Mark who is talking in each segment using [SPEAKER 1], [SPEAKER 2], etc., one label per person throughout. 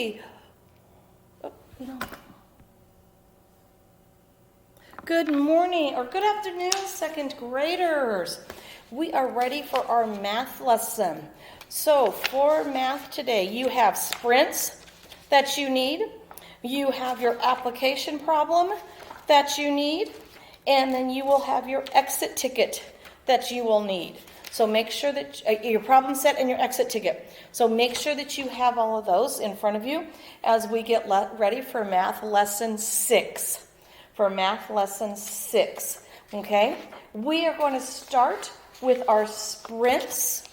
[SPEAKER 1] see. Oh, no. Good morning or good afternoon, second graders. We are ready for our math lesson. So for math today, you have sprints that you need. You have your application problem that you need. And then you will have your exit ticket that you will need. So make sure that your problem set and your exit ticket. So make sure that you have all of those in front of you as we get ready for math lesson 6. For math lesson 6, okay? We are going to start with our sprints,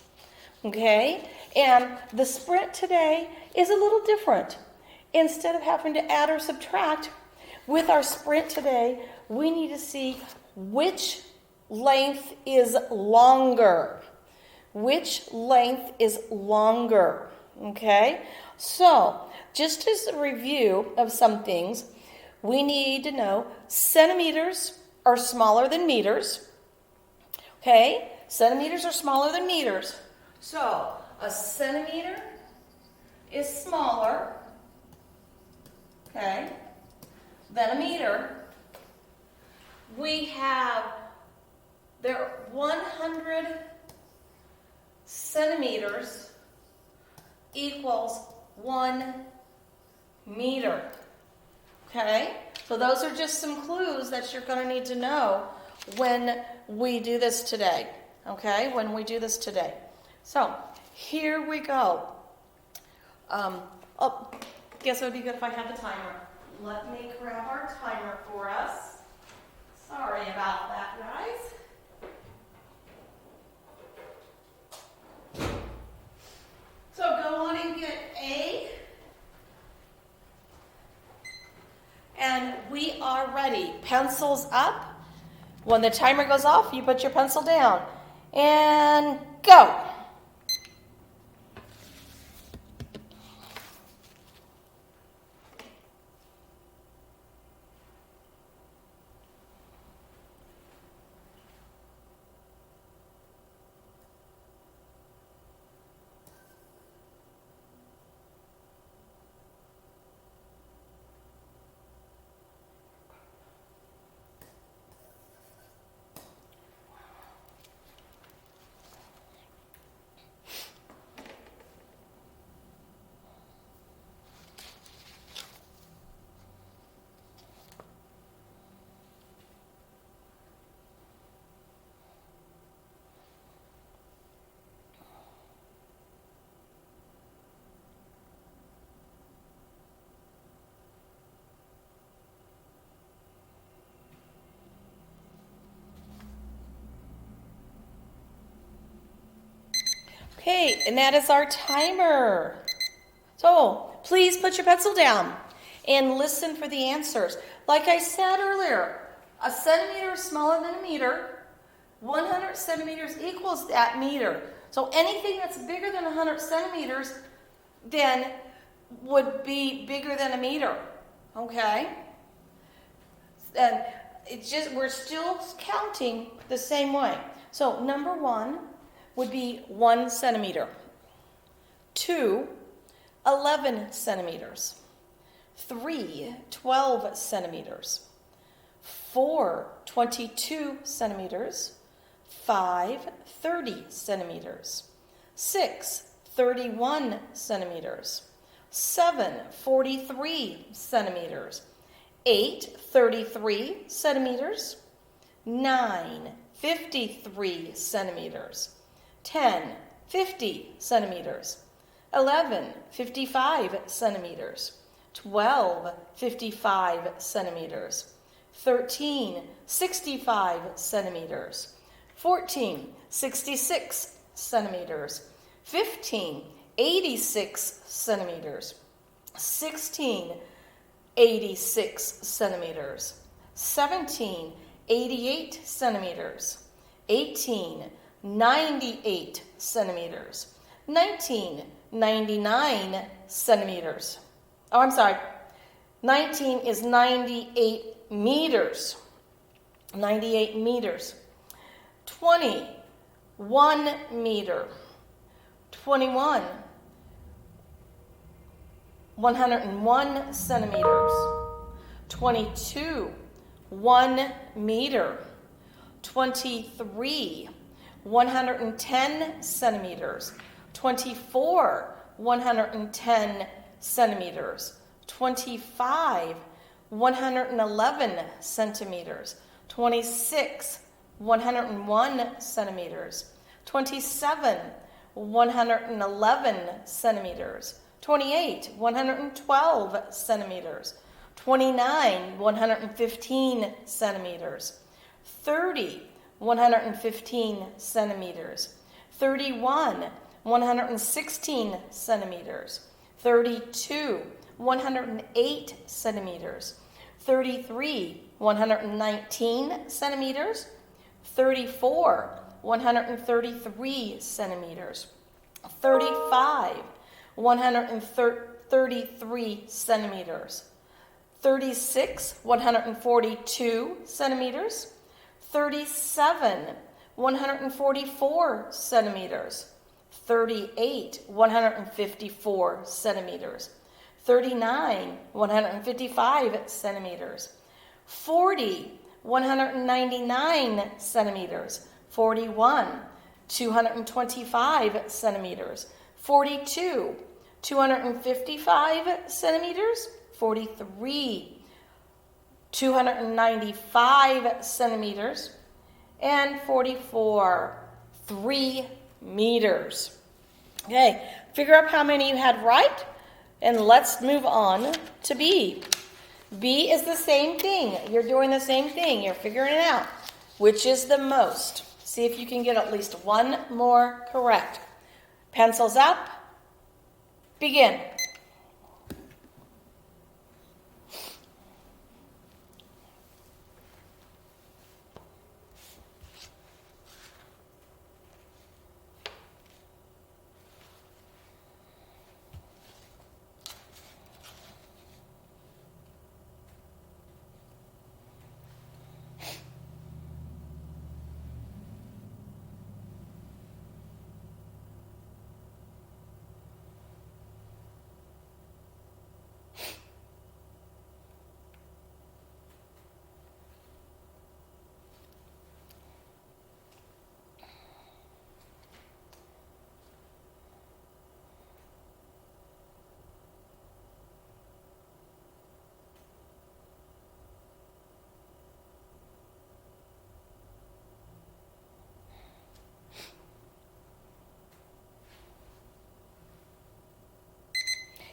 [SPEAKER 1] okay? And the sprint today is a little different. Instead of having to add or subtract, with our sprint today, we need to see which length is longer. Which length is longer, okay? So, just as a review of some things, we need to know centimeters are smaller than meters, okay? Centimeters are smaller than meters. So, a centimeter is smaller, okay, than a meter. We have there 100 centimeters equals 1 meter. Okay? So those are just some clues that you're going to need to know when we do this today. Okay? When we do this today. So, here we go. Guess it would be good if I had the timer. Let me grab our timer for us. Sorry about that, guys. So go on and get A. And we are ready. Pencils up. When the timer goes off, you put your pencil down. And go. Okay, and that is our timer. So, please put your pencil down and listen for the answers. Like I said earlier, a centimeter is smaller than a meter. 100 centimeters equals that meter. So anything that's bigger than 100 centimeters then would be bigger than a meter. Okay? And we're still counting the same way. So number 1 would be 1 centimeter. 2, 11 centimeters. 3, 12 centimeters. 4, 22 centimeters. 5, 30 centimeters. 6, 31 centimeters. 7, 43 centimeters. 8, 33 centimeters. 9, 53 centimeters. 10, 50 centimeters. 11, 55 centimeters. 12, 55 centimeters. 13, 65 centimeters. 14, 66 centimeters. 15, 86 centimeters. 16, 86 centimeters. 17, 88 centimeters. 18, 98 centimeters. 19, 99 centimeters. Oh, I'm sorry. 19 is 98 meters. 98 meters. 20, 1 meter. 21, 101 centimeters. 22, 1 meter. 23, 110 centimeters. 24, 110 centimeters. 25, 111 centimeters. 26, 101 centimeters. 27, 111 centimeters. 28, 112 centimeters. 29, 115 centimeters. 30, 115 centimeters. 31, 116 centimeters. 32, 108 centimeters. 33, 119 centimeters. 34, 133 centimeters. 35, 133 centimeters. 36, 142 centimeters. 37, 144 centimeters. 38, 154 centimeters. 39, 155 centimeters. 40, 199 centimeters. 41, 225 centimeters. 42, 255 centimeters. 43, 295 centimeters. And 44, 3 meters. Okay, figure out how many you had right, and let's move on to B. B is the same thing. You're doing the same thing. You're figuring it out. Which is the most? See if you can get at least one more correct. Pencils up. Begin.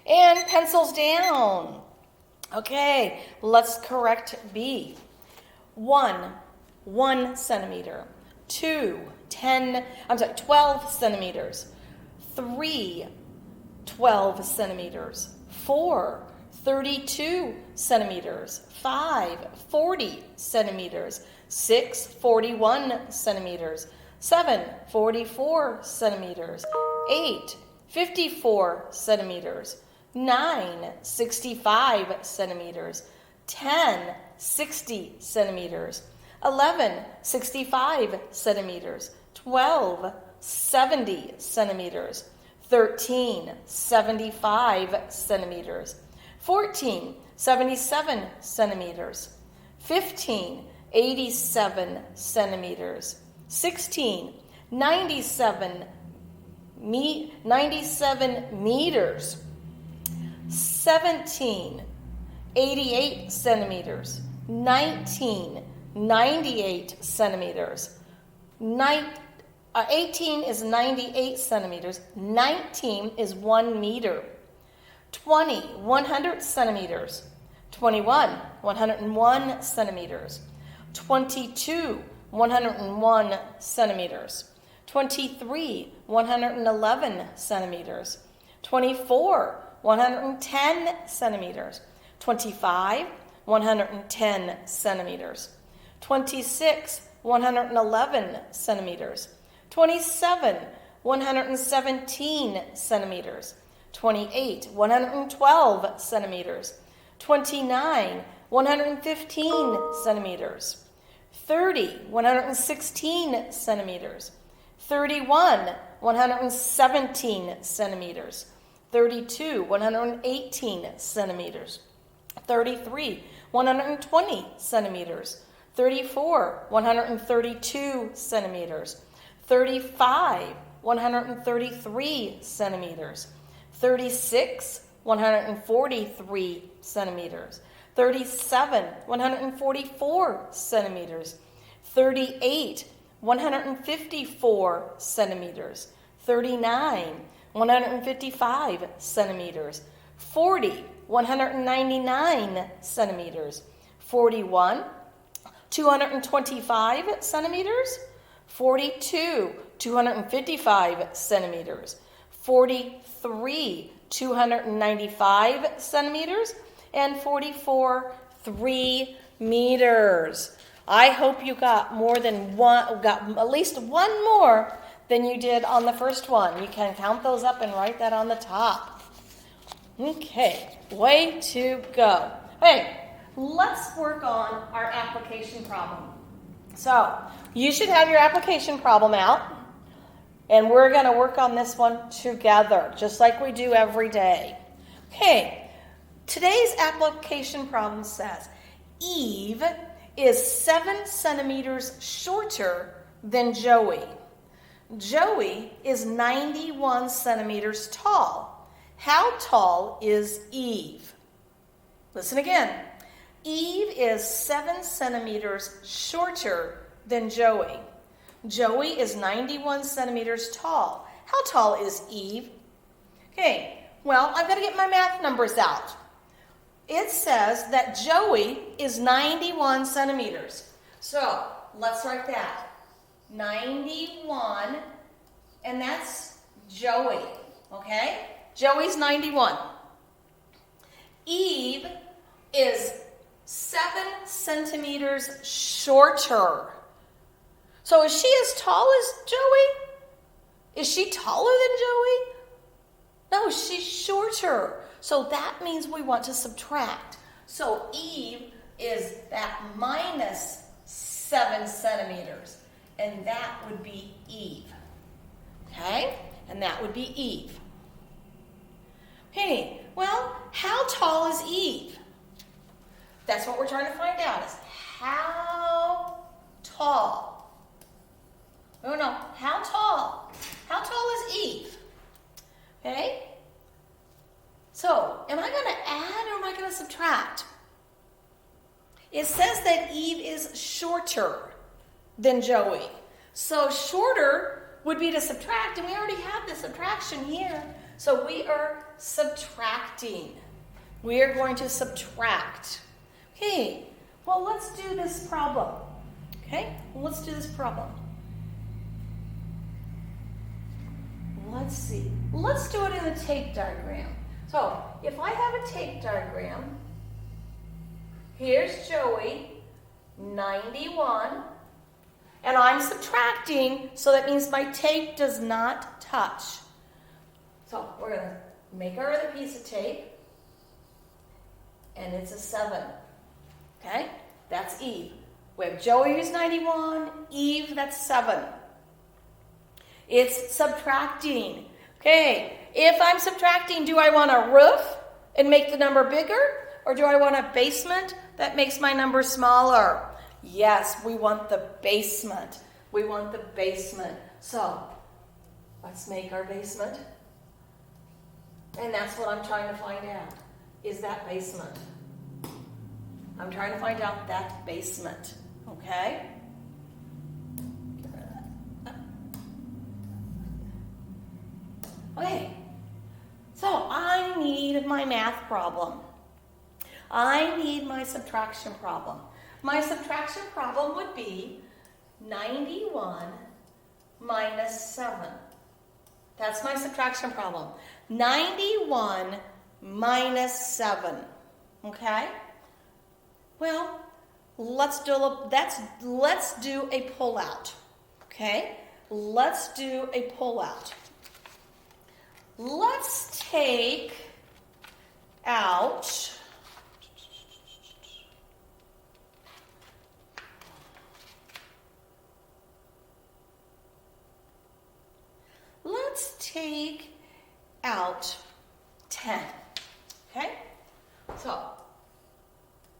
[SPEAKER 1] And pencils down. Okay, let's correct B. 1 centimeter. 12 centimeters. 3, 12 centimeters. 4, 32 centimeters. 5, 40 centimeters. 6, 41 centimeters. 7, 44 centimeters. 8, 54 centimeters. 9, 65 centimeters. 10, 60 centimeters. 11, 65 centimeters. 12, 70 centimeters. 13, 75 centimeters. 14, 77 centimeters. 15, 87 centimeters. 16, 97 meters. 17, 88 centimeters. 19, 98 centimeters. 18 is 98 centimeters. 19 is 1 meter. 20, 100 centimeters. 21, 101 centimeters. 22, 101 centimeters. 23, 111 centimeters. 24, 110 centimeters. 25, 110 centimeters. 26, 111 centimeters. 27, 117 centimeters. 28, 112 centimeters. 29, 115 centimeters. 30, 116 centimeters. 31, 117 centimeters. 32, 118 centimeters. 33, 120 centimeters. 34, 132 centimeters. 35, 133 centimeters. 36, 143 centimeters. 37, 144 centimeters. 38, 154 centimeters. 39, 155 centimeters. 40, 199 centimeters. 41, 225 centimeters. 42, 255 centimeters. 43, 295 centimeters. And 44, 3 meters. I hope you got at least one more than you did on the first one. You can count those up and write that on the top. Okay, way to go. Hey, let's work on our application problem. So, you should have your application problem out, and we're going to work on this one together, just like we do every day. Okay, today's application problem says, Eve is 7 centimeters shorter than Joey. Joey is 91 centimeters tall. How tall is Eve? Listen again. Eve is 7 centimeters shorter than Joey. Joey is 91 centimeters tall. How tall is Eve? Okay, well, I've got to get my math numbers out. It says that Joey is 91 centimeters. So, let's write that. 91, and that's Joey, okay? Joey's 91. Eve is 7 centimeters shorter. So is she as tall as Joey? Is she taller than Joey? No, she's shorter. So that means we want to subtract. So Eve is that minus 7 centimeters. And that would be Eve. Okay? And that would be Eve. Okay, well, how tall is Eve? That's what we're trying to find out, is how tall. Oh no, how tall? How tall is Eve? Okay? So, am I going to add or am I going to subtract? It says that Eve is shorter than Joey. So shorter would be to subtract, and we already have the subtraction here. So we are subtracting. We are going to subtract. Okay, well, let's do this problem. Okay, well, let's do this problem. Let's see. Let's do it in the tape diagram. So if I have a tape diagram, here's Joey, 91. And I'm subtracting, so that means my tape does not touch. So we're going to make our other piece of tape, and it's a 7. Okay? That's Eve. We have Joey who's 91, Eve, that's 7. It's subtracting. Okay, if I'm subtracting, do I want a roof and make the number bigger? Or do I want a basement that makes my number smaller? Yes, we want the basement. We want the basement. So, let's make our basement. And that's what I'm trying to find out, is that basement. I'm trying to find out that basement. Okay? Okay. So, I need my math problem. I need my subtraction problem. My subtraction problem would be 91 minus 7. That's my subtraction problem. 91 minus 7. Okay? Well, let's do a pull-out. Okay? Let's do a pull-out. Let's take out... Let's take out 10. Okay? So,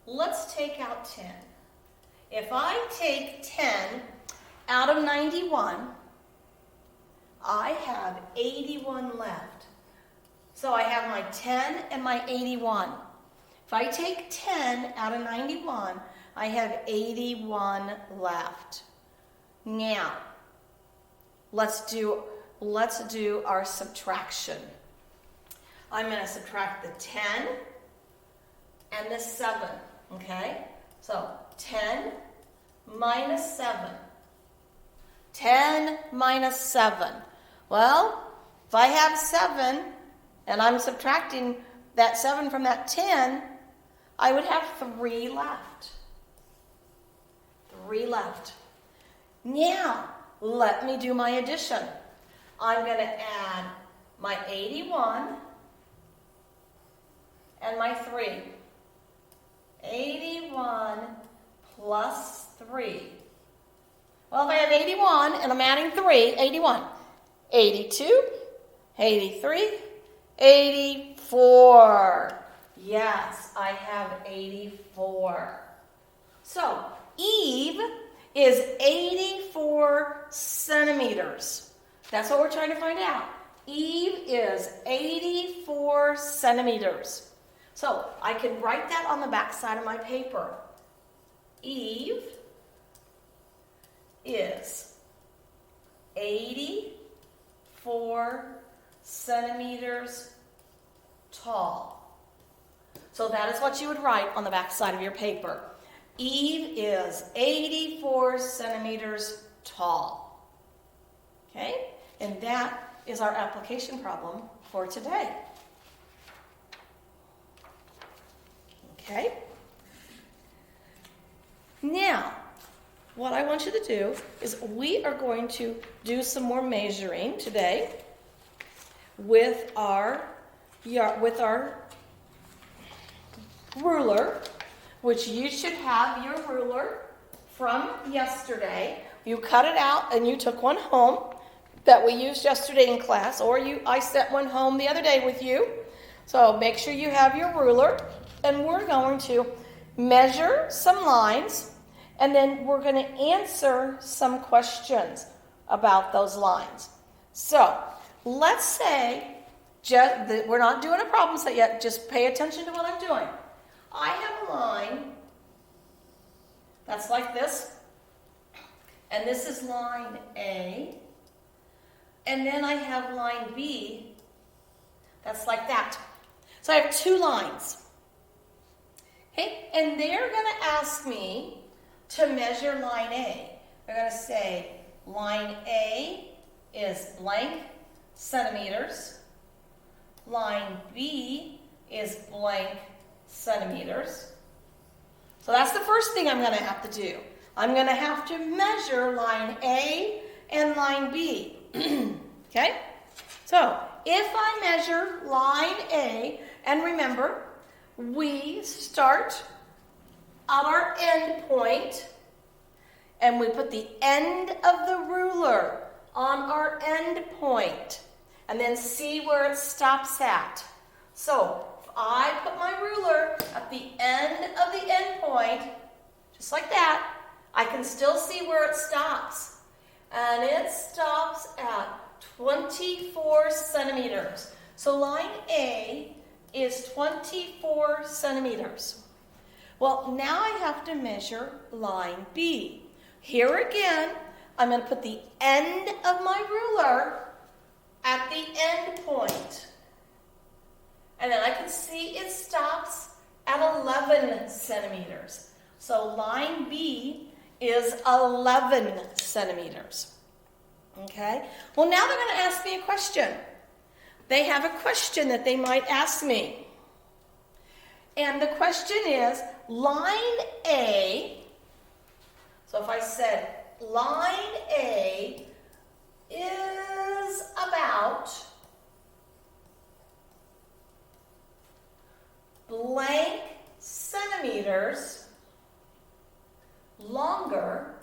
[SPEAKER 1] let's take out 10. If I take 10 out of 91, I have 81 left. So I have my 10 and my 81. If I take 10 out of 91, I have 81 left. Now, let's do our subtraction. I'm going to subtract the 10 and the 7, okay? So 10 minus 7. 10 minus 7. Well, if I have 7 and I'm subtracting that 7 from that 10, I would have 3 left. 3 left. Now, let me do my addition. I'm going to add my 81 and my 3. 81 plus 3. Well, if I have 81 and I'm adding 3, 81. 82, 83, 84. Yes, I have 84. So, Eve is 84 centimeters. That's what we're trying to find out. Eve is 84 centimeters. So, I can write that on the back side of my paper. Eve is 84 centimeters tall. So that is what you would write on the back side of your paper. Eve is 84 centimeters tall. Okay? And that is our application problem for today. Okay? Now, what I want you to do is we are going to do some more measuring today with our ruler, which you should have your ruler from yesterday. You cut it out and you took one home that we used yesterday in class, or I sent one home the other day with you. So make sure you have your ruler, and we're going to measure some lines, and then we're going to answer some questions about those lines. So let's say, we're not doing a problem set yet, just pay attention to what I'm doing. I have a line that's like this, and this is line A, and then I have line B that's like that. So I have 2 lines. Okay, and they're going to ask me to measure line A. They're going to say line A is blank centimeters. Line B is blank centimeters. So that's the first thing I'm going to have to do. I'm going to have to measure line A and line B. Okay? So if I measure line A, and remember, we start at our end point, and we put the end of the ruler on our end point, and then see where it stops at. So if I put my ruler at the end of the end point, just like that, I can still see where it stops. And it stops at 24 centimeters. So line A is 24 centimeters. Well, now I have to measure line B. Here again, I'm going to put the end of my ruler at the end point. And then I can see it stops at 11 centimeters. So line B is 11 centimeters. Okay? Well, now they're going to ask me a question. They have a question that they might ask me. And the question is, line A, so if I said line A is about blank centimeters longer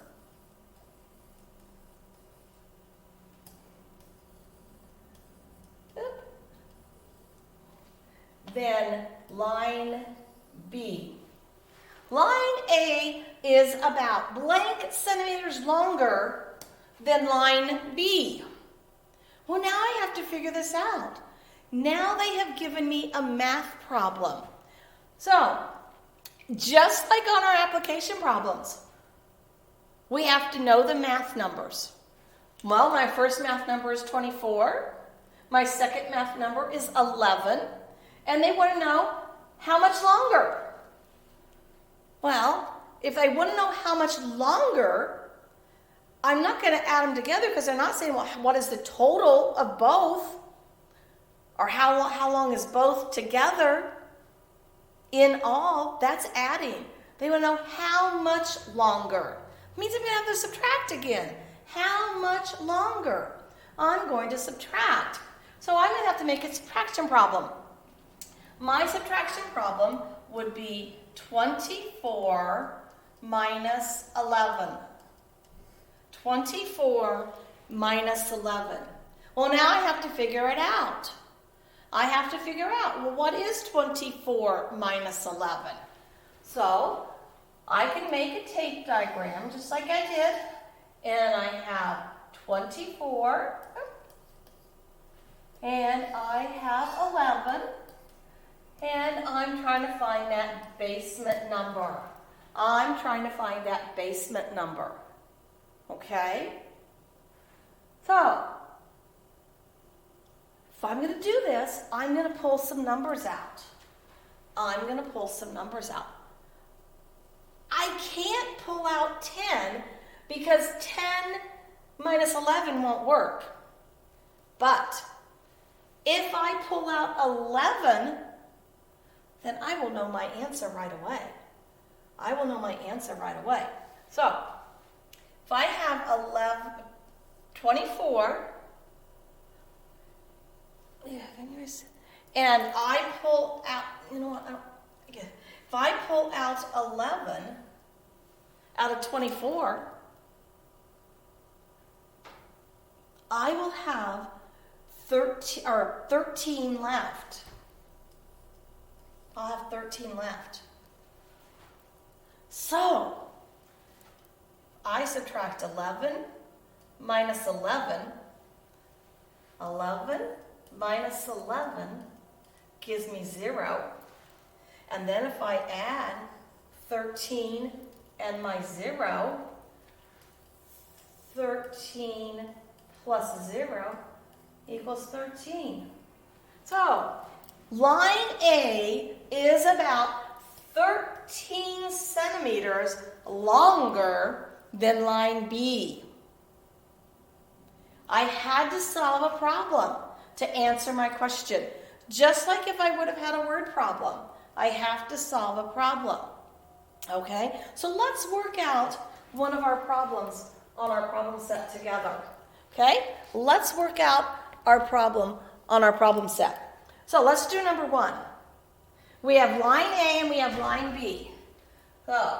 [SPEAKER 1] than line B. Line A is about blank centimeters longer than line B. Well, now I have to figure this out. Now they have given me a math problem. So, just like on our application problems, we have to know the math numbers. Well, my first math number is 24. My second math number is 11. And they want to know how much longer. Well, if they want to know how much longer, I'm not going to add them together because they're not saying, well, what is the total of both? Or how long is both together in all? That's adding. They want to know how much longer. It means I'm going to have to subtract again. How much longer? I'm going to subtract. So I'm going to have to make a subtraction problem. My subtraction problem would be 24 minus 11. 24 minus 11. Well, now I have to figure it out. I have to figure out, well, what is 24 minus 11? So I can make a tape diagram just like I did. And I have 24. And I have 11. And I'm trying to find that basement number. I'm trying to find that basement number. Okay? So, if I'm going to do this, I'm going to pull some numbers out. I'm going to pull some numbers out. I can't pull out 10 because 10 minus 11 won't work. But if I pull out 11, then I will know my answer right away. I will know my answer right away. So, if I have 24, and I pull out, you know what, if I pull out 11 out of 24, I will have 13 left. I'll have 13 left. So, I subtract 11 minus 11. 11 minus 11 gives me 0. And then if I add 13 and my 0, 13 plus 0 equals 13. So, line A is about 13 centimeters longer than line B. I had to solve a problem to answer my question. Just like if I would have had a word problem, I have to solve a problem. Okay? So let's work out one of our problems on our problem set together. Okay? Let's work out our problem on our problem set. So let's do number 1. We have line A and we have line B. So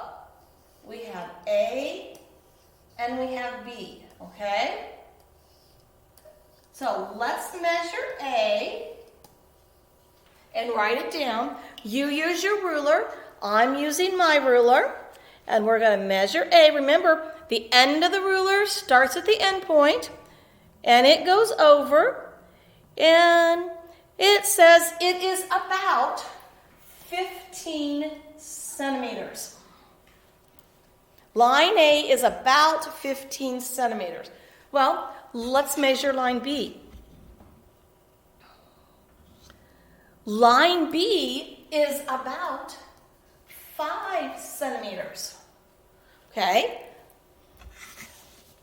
[SPEAKER 1] we have A and we have B. Okay? So let's measure A and write it down. You use your ruler. I'm using my ruler. And we're going to measure A. Remember, the end of the ruler starts at the end point. And it goes over. And it says it is about 15 centimeters. Line A is about 15 centimeters. Well, let's measure line B. Line B is about 5 centimeters. Okay?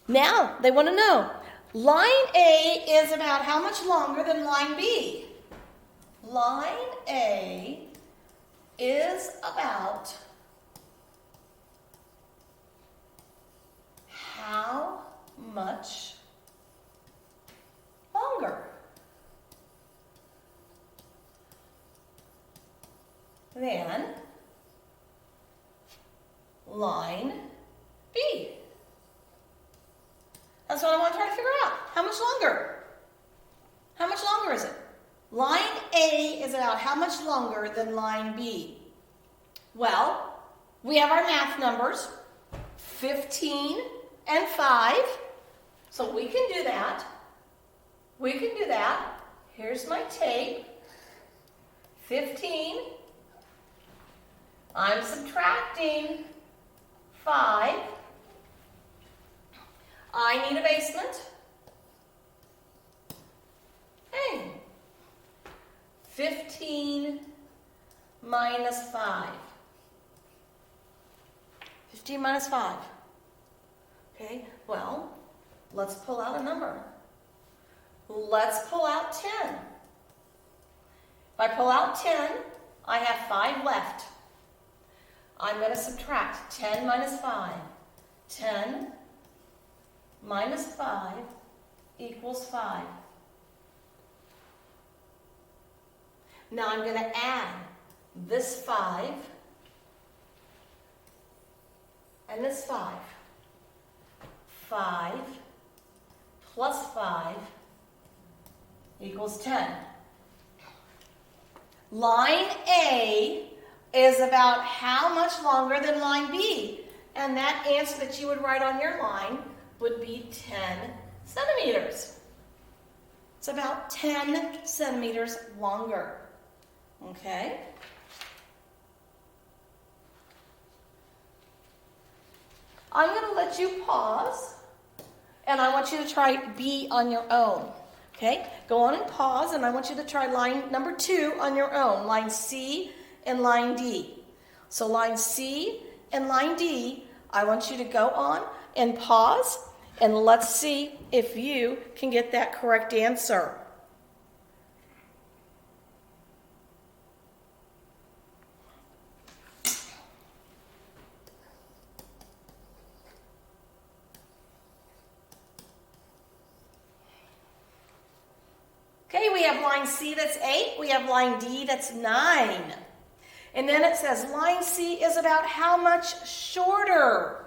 [SPEAKER 1] Now, they want to know, line A is about how much longer than line B? Line A is about how much longer? Than line B. That's what I want to try to figure out. How much longer? How much longer is it? Line A is about how much longer than line B? Well, we have our math numbers, 15 and 5. So we can do that. We can do that. Here's my tape. 15. I'm subtracting 5. I need a basement. Hey. 15 minus 5. 15 minus 5. Okay, well, let's pull out a number. Let's pull out 10. If I pull out 10, I have 5 left. I'm going to subtract 10 minus 5. 10 minus 5 equals 5. Now I'm going to add this 5 and this 5. 5 plus 5 equals 10. Line A is about how much longer than line B? And that answer that you would write on your line would be 10 centimeters. It's about 10 centimeters longer. Okay? I'm going to let you pause, and I want you to try B on your own. Okay? Go on and pause, and I want you to try line number 2 on your own, line C and line D. So line C and line D, I want you to go on and pause, and let's see if you can get that correct answer. Okay, we have line C that's 8. We have line D that's 9. And then it says line C is about how much shorter?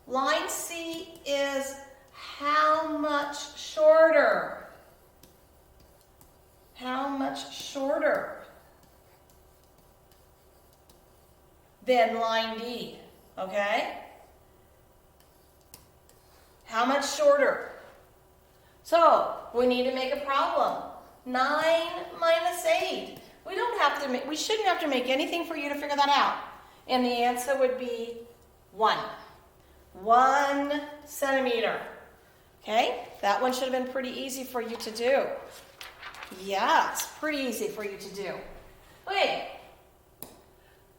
[SPEAKER 1] Line C is how much shorter? How much shorter than line D? Okay? How much shorter? So, we need to make a problem. 9 minus 8. We shouldn't have to make anything for you to figure that out. And the answer would be 1. 1 centimeter. Okay? That one should have been pretty easy for you to do. Yeah, it's pretty easy for you to do. Okay.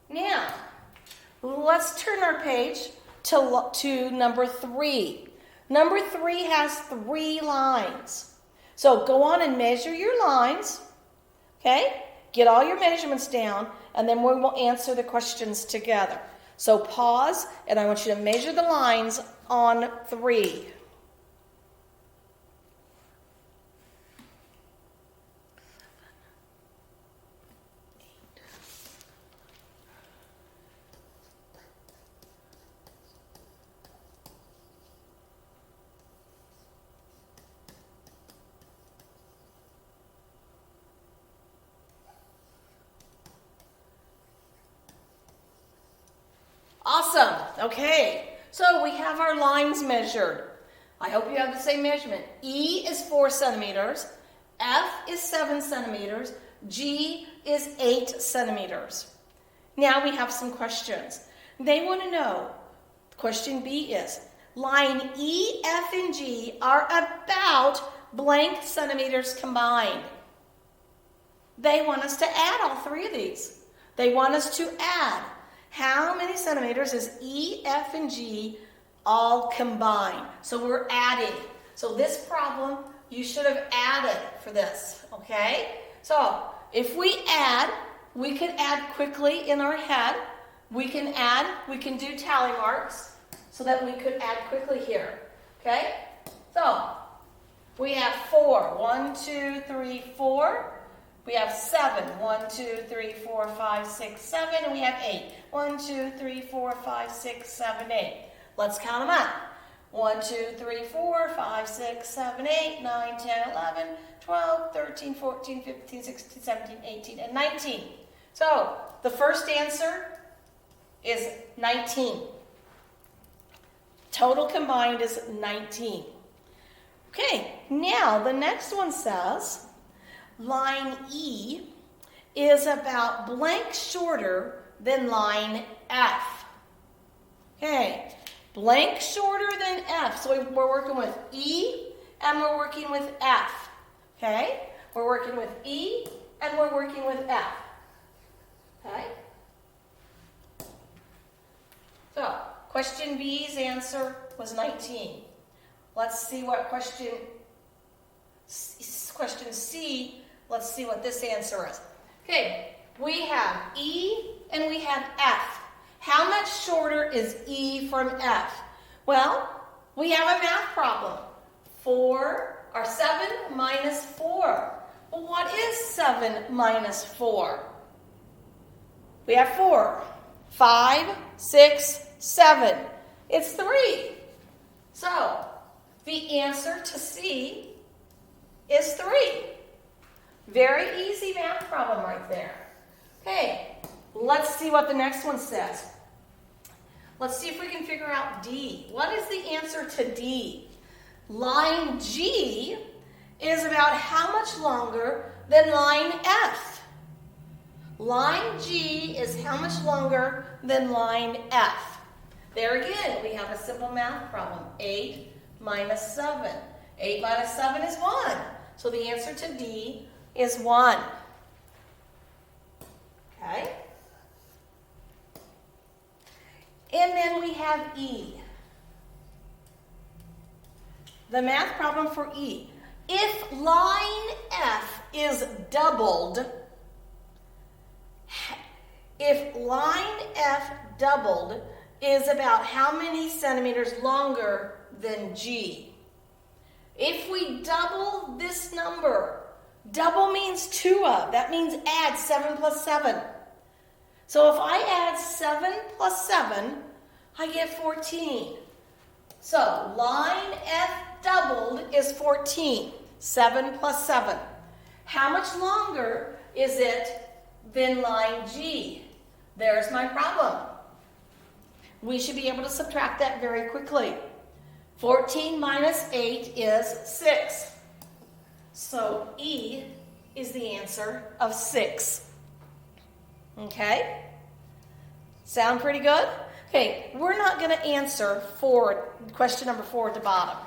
[SPEAKER 1] Now, let's turn our page to number 3. Number 3 has 3 lines. So go on and measure your lines. Okay? Get all your measurements down, and then we will answer the questions together. So pause, and I want you to measure the lines on 3. Awesome. Okay. So we have our lines measured. I hope you have the same measurement. E is 4 centimeters. F is 7 centimeters. G is 8 centimeters. Now we have some questions. They want to know, question B is, line E, F, and G are about blank centimeters combined. They want us to add all 3 of these. They want us to add. How many centimeters is E, F, and G all combined? So we're adding. So this problem, you should have added for this, okay? So if we add, we can add quickly in our head. We can do tally marks so that we could add quickly here, okay? So we have 4. 1, 2, 3, 4. We have 7. 1, 2, 3, 4, 5, 6, 7. And we have 8. 1, 2, 3, 4, 5, 6, 7, 8. Let's count them up. 1, 2, 3, 4, 5, 6, 7, 8, 9, 10, 11, 12, 13, 14, 15, 16, 17, 18, and 19. So the first answer is 19. Total combined is 19. Okay, now the next one says, line E is about blank shorter than line F. Okay, blank shorter than F. So we're working with E and we're working with F. Okay, we're working with E and we're working with F. Okay. So, question B's answer was 19. Let's see what question C, let's see what this answer is. Okay, we have E and we have F. How much shorter is E from F? Well, we have a math problem. 7 minus 4. Well, what is 7 minus 4? We have 4. 5, 6, 7. It's 3. So, the answer to C is 3. Very easy math problem right there. Okay, let's see what the next one says. Let's see if we can figure out D. What is the answer to D? Line G is about how much longer than line F? Line G is how much longer than line F? There again, we have a simple math problem. 8 minus 7. 8 minus 7 is 1. So the answer to D is 1. Okay? And then we have E. The math problem for E. If line F is doubled, is about how many centimeters longer than G? If we double this number, double means 2 of. That means add 7 plus 7. So if I add 7 plus 7, I get 14. So line F doubled is 14. 7 plus 7. How much longer is it than line G? There's my problem. We should be able to subtract that very quickly. 14 minus 8 is 6. So E is the answer of 6. Okay? Sound pretty good? Okay, we're not going to answer question number 4 at the bottom.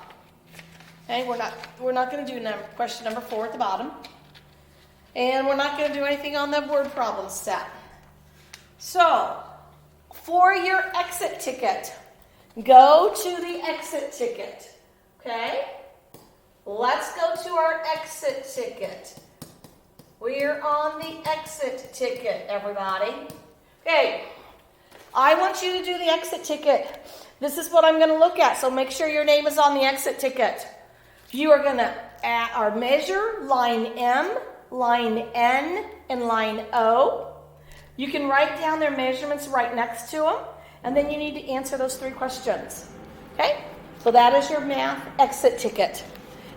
[SPEAKER 1] Okay, we're not going to do question number 4 at the bottom. And we're not going to do anything on the word problem set. So, for your exit ticket, go to the exit ticket. Okay? Let's go to our exit ticket. We're on the exit ticket, everybody. Okay, I want you to do the exit ticket. This is what I'm going to look at, so make sure your name is on the exit ticket. You are going to measure line M, line N, and line O. You can write down their measurements right next to them, and then you need to answer those 3 questions. Okay? So that is your math exit ticket.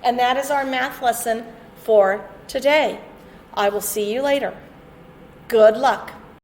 [SPEAKER 1] And that is our math lesson for today. I will see you later. Good luck.